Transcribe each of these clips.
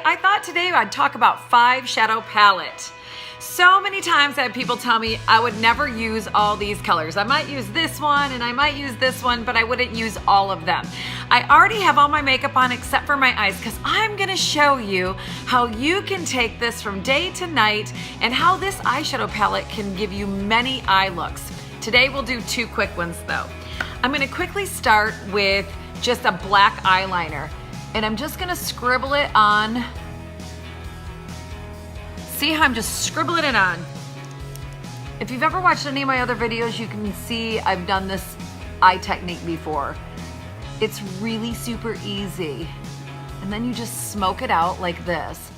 I thought today I'd talk about 5 shadow palette. So many times I have people tell me I would never use all these colors. I might use this one and I might use this one, but I wouldn't use all of them. I already have all my makeup on except for my eyes because I'm gonna show you how you can take this from day to night and how this eyeshadow palette can give you many eye looks. Today we'll do 2 quick ones though. I'm gonna quickly start with just a black eyeliner and I'm just gonna scribble it on. See how I'm just scribbling it on. If you've ever watched any of my other videos, you can see I've done this eye technique before. It's really super easy. And then you just smoke it out like this.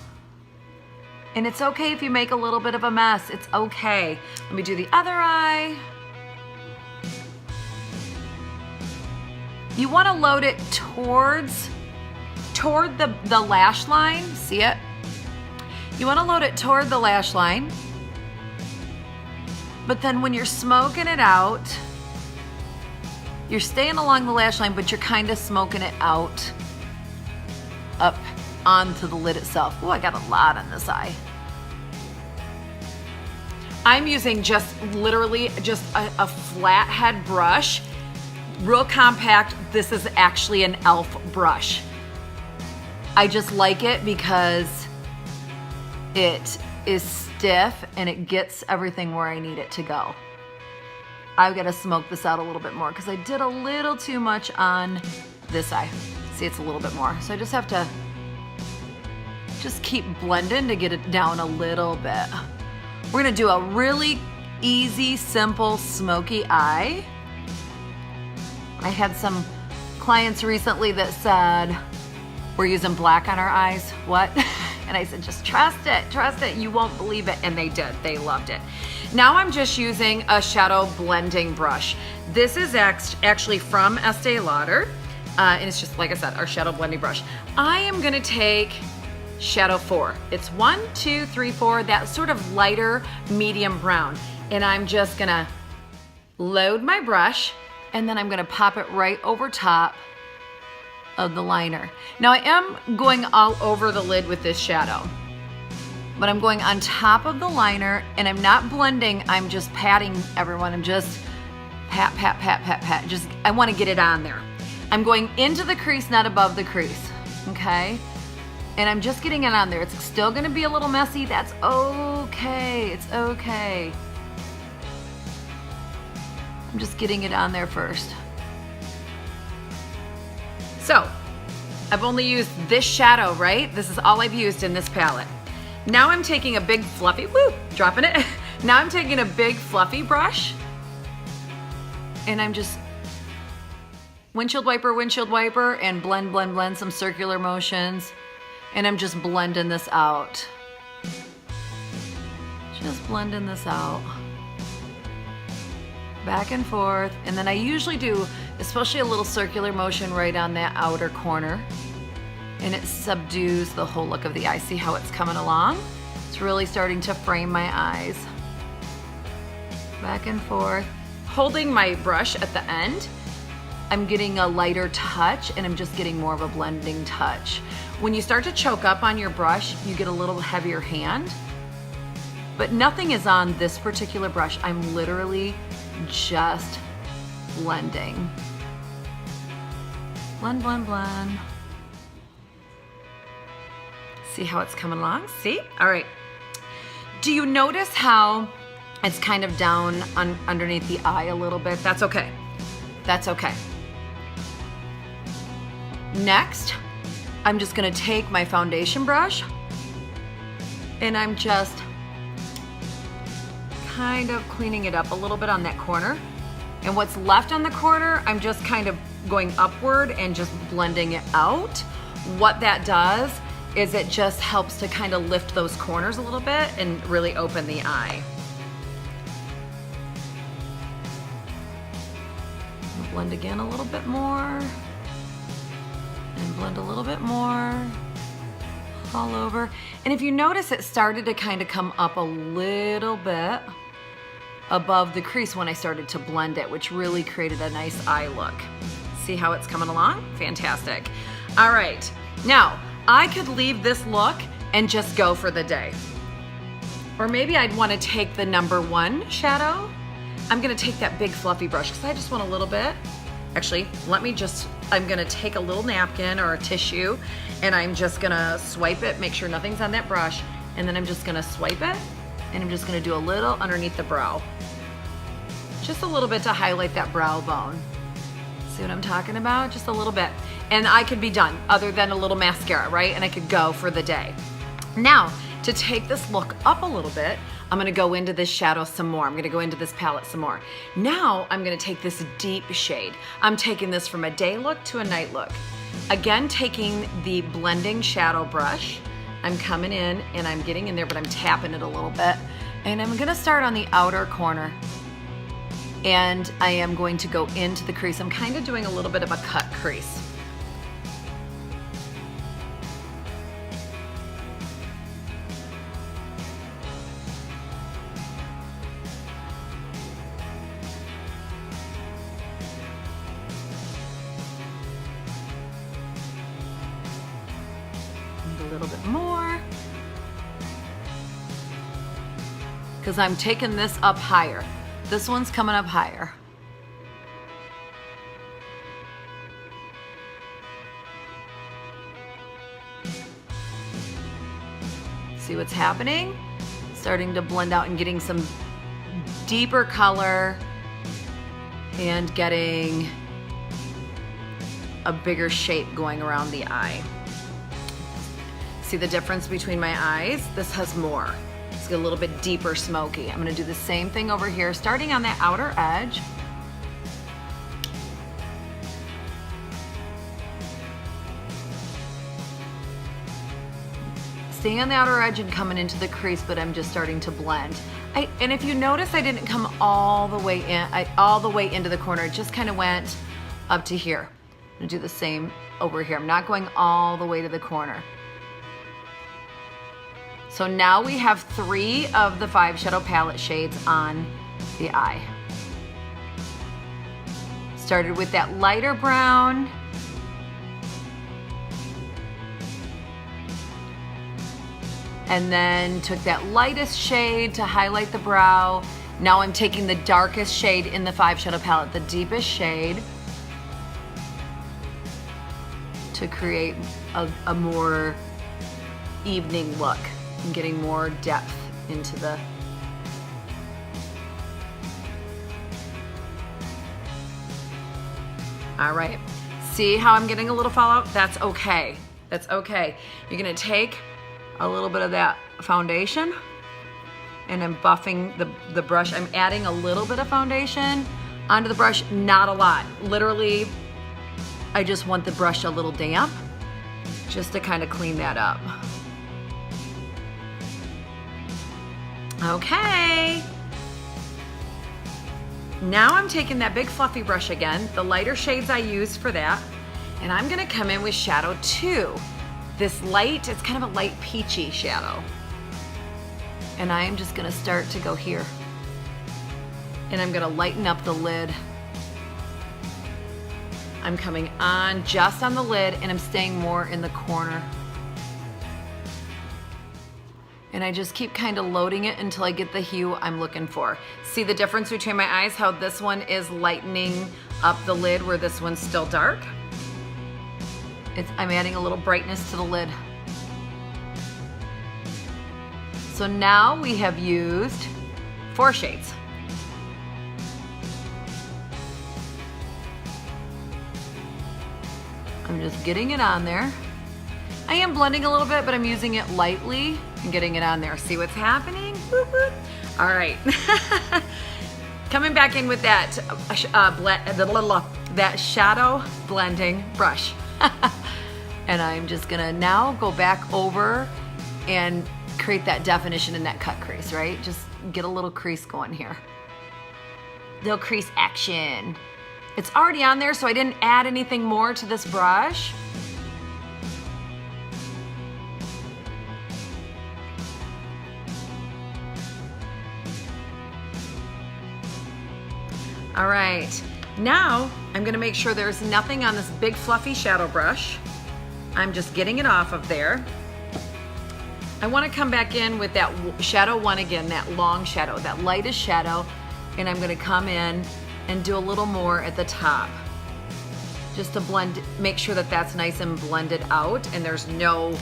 And it's okay if you make a little bit of a mess, it's okay. Let me do the other eye. You wanna load it toward the lash line, see it? You want to load it toward the lash line, but then when you're smoking it out, you're staying along the lash line, but you're kind of smoking it out up onto the lid itself. Oh, I got a lot on this eye. I'm using literally just a flat head brush, real compact. This is actually an e.l.f. brush. I just like it because it is stiff and it gets everything where I need it to go. I've got to smoke this out a little bit more because I did a little too much on this eye. See, it's a little bit more. So I just have to just keep blending to get it down a little bit. We're gonna do a really easy, simple, smoky eye. I had some clients recently that said, we're using black on our eyes. What? And I said, just trust it, you won't believe it. And they did, they loved it. Now I'm just using a shadow blending brush. This is actually from Estee Lauder. And it's just, like I said, our shadow blending brush. I am gonna take shadow 4. It's 1, 2, 3, 4, that sort of lighter medium brown. And I'm just gonna load my brush and then I'm gonna pop it right over top of the liner. Now I am going all over the lid with this shadow, but I'm going on top of the liner and I'm not blending, I'm just patting everyone. I'm just pat, pat, pat, pat, pat. Just, I wanna get it on there. I'm going into the crease, not above the crease, okay? And I'm just getting it on there. It's still gonna be a little messy, that's okay, it's okay. I'm just getting it on there first. So, I've only used this shadow, right? This is all I've used in this palette. Now I'm taking a big fluffy, dropping it. Now I'm taking a big fluffy brush and I'm just windshield wiper, and blend some circular motions. And I'm just blending this out. Just blending this out. Back and forth, and then I usually do especially a little circular motion right on that outer corner, and it subdues the whole look of the eye. See how it's coming along? It's really starting to frame my eyes. Back and forth. Holding my brush at the end, I'm getting a lighter touch and I'm just getting more of a blending touch. When you start to choke up on your brush, you get a little heavier hand, but nothing is on this particular brush. I'm literally just blending. Blend, blend, blend. See how it's coming along? See? All right. Do you notice how it's kind of down underneath the eye a little bit? That's okay. That's okay. Next, I'm just gonna take my foundation brush and I'm just kind of cleaning it up a little bit on that corner. And what's left on the corner, I'm just kind of going upward and just blending it out. What that does is it just helps to kind of lift those corners a little bit and really open the eye. Blend again a little bit more. And blend a little bit more. All over. And if you notice, it started to kind of come up a little bit above the crease when I started to blend it, which really created a nice eye look. See how it's coming along? Fantastic. All right, now I could leave this look and just go for the day. Or maybe I'd want to take the number 1 shadow. I'm gonna take that big fluffy brush because I just want a little bit. Actually, I'm gonna take a little napkin or a tissue and I'm just gonna swipe it, make sure nothing's on that brush, and then I'm just gonna swipe it and I'm just gonna do a little underneath the brow. Just a little bit to highlight that brow bone. See what I'm talking about? Just a little bit. And I could be done other than a little mascara, right? And I could go for the day. Now, to take this look up a little bit, I'm gonna go into this shadow some more. I'm gonna go into this palette some more. Now, I'm gonna take this deep shade. I'm taking this from a day look to a night look. Again, taking the blending shadow brush. I'm coming in and I'm getting in there, but I'm tapping it a little bit. And I'm gonna start on the outer corner. And I am going to go into the crease. I'm kind of doing a little bit of a cut crease. A little bit more. Because I'm taking this up higher. This one's coming up higher. See what's happening? Starting to blend out and getting some deeper color and getting a bigger shape going around the eye. See the difference between my eyes? This has more. It's a little bit deeper smoky. I'm gonna do the same thing over here, starting on that outer edge. Staying on the outer edge and coming into the crease, but I'm just starting to blend. And if you notice, I didn't come all the way into the corner. It just kind of went up to here. I'm gonna do the same over here. I'm not going all the way to the corner. So now we have 3 of the 5 shadow palette shades on the eye. Started with that lighter brown. And then took that lightest shade to highlight the brow. Now I'm taking the darkest shade in the 5 shadow palette, the deepest shade, to create a more evening look. And getting more depth into the all right. See how I'm getting a little fallout? That's okay. That's okay. You're gonna take a little bit of that foundation and I'm buffing the brush. I'm adding a little bit of foundation onto the brush, not a lot. Literally, I just want the brush a little damp just to kind of clean that up. Okay. Now I'm taking that big fluffy brush again, the lighter shades I use for that, and I'm gonna come in with shadow 2. This light, it's kind of a light peachy shadow. And I am just gonna start to go here. And I'm gonna lighten up the lid. I'm coming on just on the lid and I'm staying more in the corner. And I just keep kind of loading it until I get the hue I'm looking for. See the difference between my eyes, how this one is lightening up the lid where this one's still dark? I'm adding a little brightness to the lid. So now we have used 4 shades. I'm just getting it on there. I am blending a little bit, but I'm using it lightly and getting it on there. See what's happening? Woo-hoo. All right. Coming back in with that that shadow blending brush. And I'm just gonna now go back over and create that definition in that cut crease, right? Just get a little crease going here. Little crease action. It's already on there, so I didn't add anything more to this brush. All right, now I'm gonna make sure there's nothing on this big fluffy shadow brush. I'm just getting it off of there. I want to come back in with that shadow 1 again, that long shadow, that lightest shadow, and I'm going to come in and do a little more at the top, just to blend, make sure that that's nice and blended out and there's no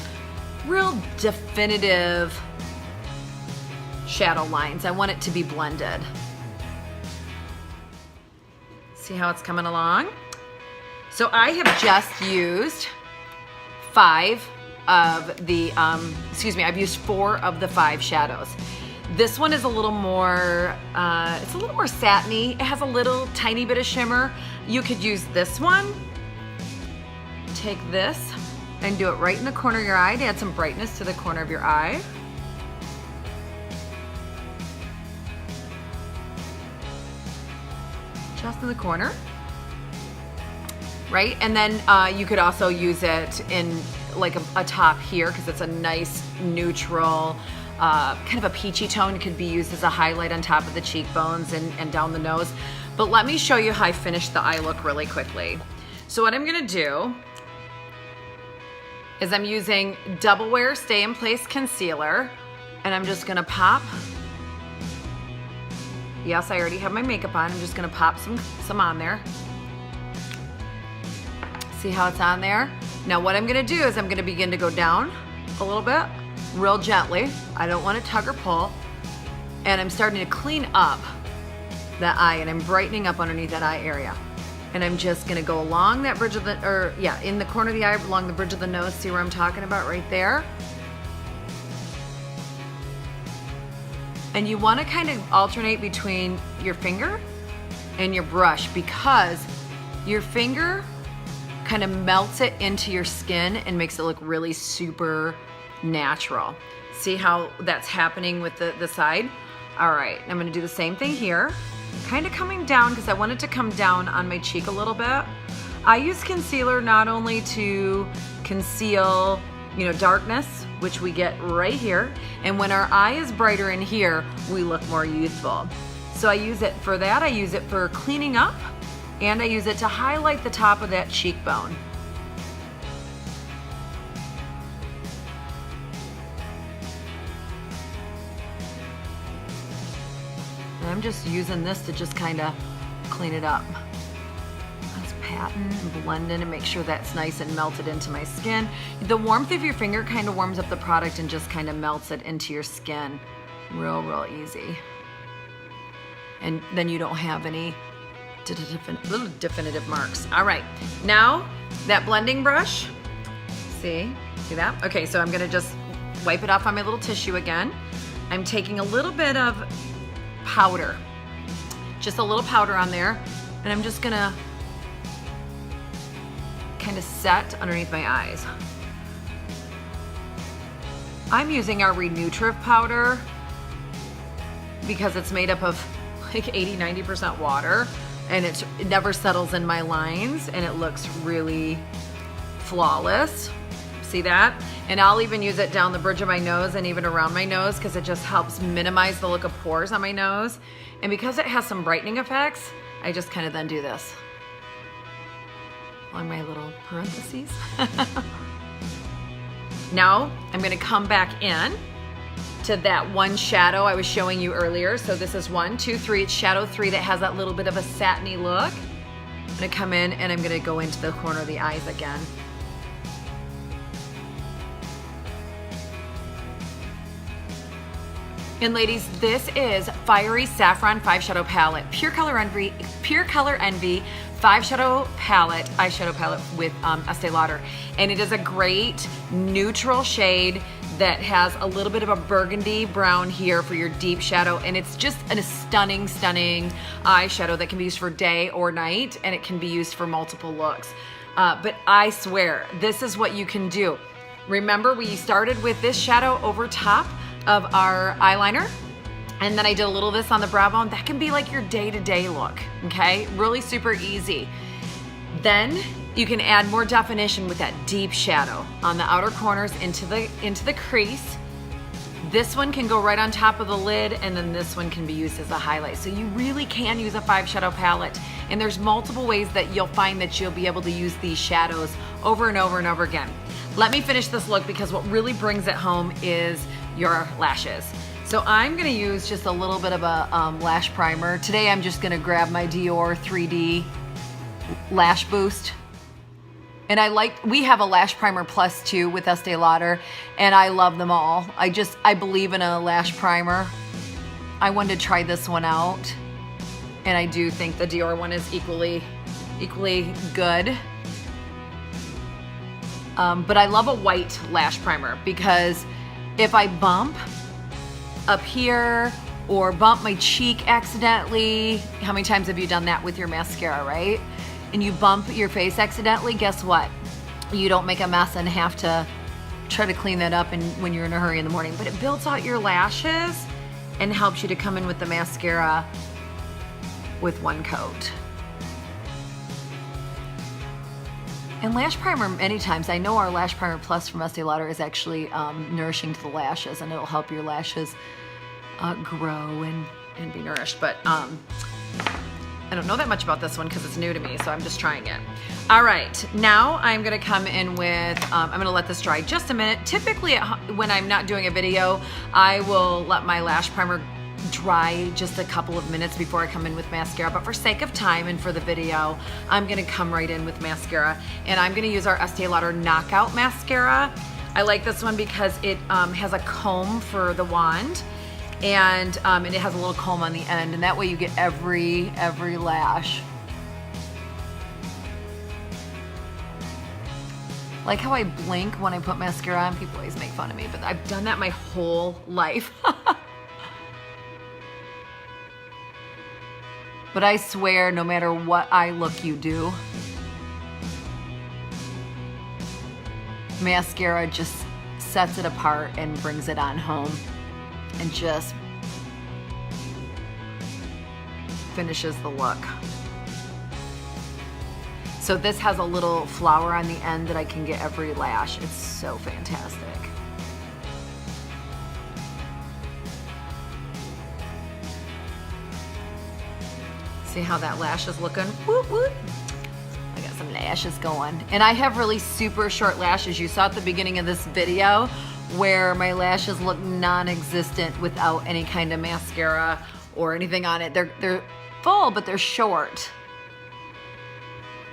real definitive shadow lines. I want it to be blended. See how it's coming along? So I have just used 5 of the, I've used 4 of the 5 shadows. This one is a little more, it's a little more satiny. It has a little tiny bit of shimmer. You could use this one. Take this and do it right in the corner of your eye to add some brightness to the corner of your eye. Just in the corner, right? And then you could also use it in like a top here because it's a nice neutral, kind of a peachy tone. It could be used as a highlight on top of the cheekbones and down the nose. But let me show you how I finished the eye look really quickly. So what I'm gonna do is I'm using Double Wear Stay in Place Concealer, and I'm just gonna pop. Yes, I already have my makeup on. I'm just gonna pop some on there. See how it's on there? Now what I'm gonna do is I'm gonna begin to go down a little bit, real gently. I don't wanna tug or pull. And I'm starting to clean up that eye, and I'm brightening up underneath that eye area. And I'm just gonna go along that bridge of the, in the corner of the eye, along the bridge of the nose. See where I'm talking about right there? And you wanna kind of alternate between your finger and your brush, because your finger kind of melts it into your skin and makes it look really super natural. See how that's happening with the side? All right, I'm gonna do the same thing here. Kind of coming down because I want it to come down on my cheek a little bit. I use concealer not only to conceal, darkness, which we get right here, and when our eye is brighter in here, we look more youthful. So I use it for that. I use it for cleaning up, and I use it to highlight the top of that cheekbone. And I'm just using this to just kind of clean it up. Just patting and blending and make sure that's nice and melted into my skin. The warmth of your finger kind of warms up the product and just kind of melts it into your skin. Real easy. And then you don't have any little definitive marks. All right, now that blending brush, see that? Okay, so I'm gonna just wipe it off on my little tissue again. I'm taking a little bit of powder, just a little powder on there, and I'm just gonna kind of set underneath my eyes. I'm using our Renutriv powder because it's made up of like 80-90% water, and it never settles in my lines, and it looks really flawless. See that? And I'll even use it down the bridge of my nose and even around my nose because it just helps minimize the look of pores on my nose. And because it has some brightening effects, I just kind of then do this along my little parentheses. Now I'm gonna come back in to that one shadow I was showing you earlier. So this is 1, 2, 3, it's shadow 3 that has that little bit of a satiny look. I'm gonna come in and I'm gonna go into the corner of the eyes again. And ladies, this is Fiery Saffron 5 Shadow Palette, Pure Color Envy 5 Shadow Palette, eyeshadow palette with Estee Lauder. And it is a great neutral shade that has a little bit of a burgundy brown here for your deep shadow. And it's just a stunning eyeshadow that can be used for day or night, and it can be used for multiple looks. But I swear, this is what you can do. Remember, we started with this shadow over top of our eyeliner, and then I did a little of this on the brow bone. That can be like your day-to-day look, okay? Really super easy. Then you can add more definition with that deep shadow on the outer corners into the crease. This one can go right on top of the lid, and then this one can be used as a highlight. So you really can use a 5 shadow palette, and there's multiple ways that you'll find that you'll be able to use these shadows over and over and over again. let me finish this look because what really brings it home is your lashes. So I'm gonna use just a little bit of a lash primer. Today I'm just gonna grab my Dior 3D Lash Boost. And we have a lash primer plus too with Estee Lauder, and I love them all. I believe in a lash primer. I wanted to try this one out, and I do think the Dior one is equally good. But I love a white lash primer because if I bump up here or bump my cheek accidentally, how many times have you done that with your mascara, right? And you bump your face accidentally, guess what? You don't make a mess and have to try to clean that up when you're in a hurry in the morning. But it builds out your lashes and helps you to come in with the mascara with one coat. And lash primer, many times, I know our Lash Primer Plus from Estee Lauder is actually nourishing to the lashes, and it'll help your lashes grow and be nourished. But I don't know that much about this one because it's new to me, so I'm just trying it. All right, now I'm gonna come in with, I'm gonna let this dry just a minute. Typically, when I'm not doing a video, I will let my lash primer dry just a couple of minutes before I come in with mascara, but for sake of time and for the video, I'm gonna come right in with mascara, and I'm gonna use our Estee Lauder Knockout Mascara. I like this one because it has a comb for the wand, and it has a little comb on the end, and that way you get every lash. Like how I blink when I put mascara on, people always make fun of me, but I've done that my whole life. But I swear, no matter what eye look you do, mascara just sets it apart and brings it on home and just finishes the look. So this has a little flower on the end that I can get every lash. It's so fantastic. See how that lash is looking? Whoop, whoop. I got some lashes going. And I have really super short lashes. You saw at the beginning of this video where my lashes look non-existent without any kind of mascara or anything on it. They're full, but they're short.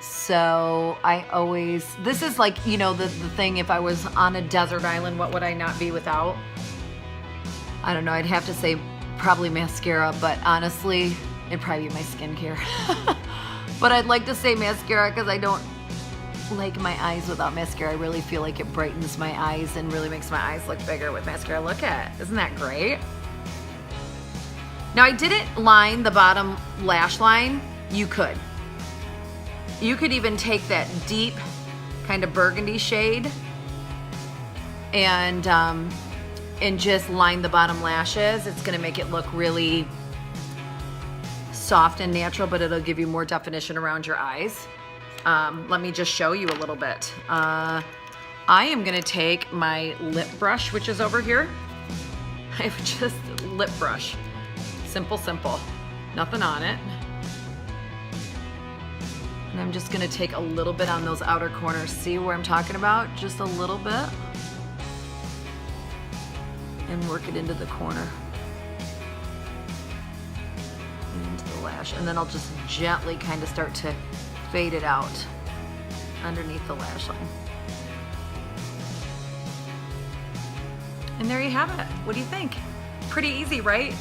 So this is like, you know, the thing, if I was on a desert island, what would I not be without? I don't know, I'd have to say probably mascara, but honestly, it'd probably be my skincare. But I'd like to say mascara because I don't like my eyes without mascara. I really feel like it brightens my eyes and really makes my eyes look bigger with mascara. Look at it. Isn't that great? Now I didn't line the bottom lash line. You could. You could even take that deep kind of burgundy shade and just line the bottom lashes. It's gonna make it look really soft and natural, but it'll give you more definition around your eyes. Let me just show you a little bit. I am gonna take my lip brush, which is over here. I have just a lip brush. Simple, simple. Nothing on it. And I'm just gonna take a little bit on those outer corners. See where I'm talking about? Just a little bit. And work it into the corner. Into the lash. And then I'll just gently kind of start to fade it out underneath the lash line. And there you have it. What do you think? Pretty easy, right?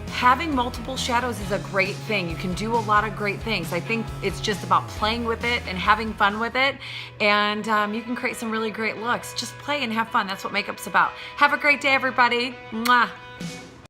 Having multiple shadows is a great thing. You can do a lot of great things. I think it's just about playing with it and having fun with it. And you can create some really great looks. Just play and have fun. That's what makeup's about. Have a great day, everybody. Mwah.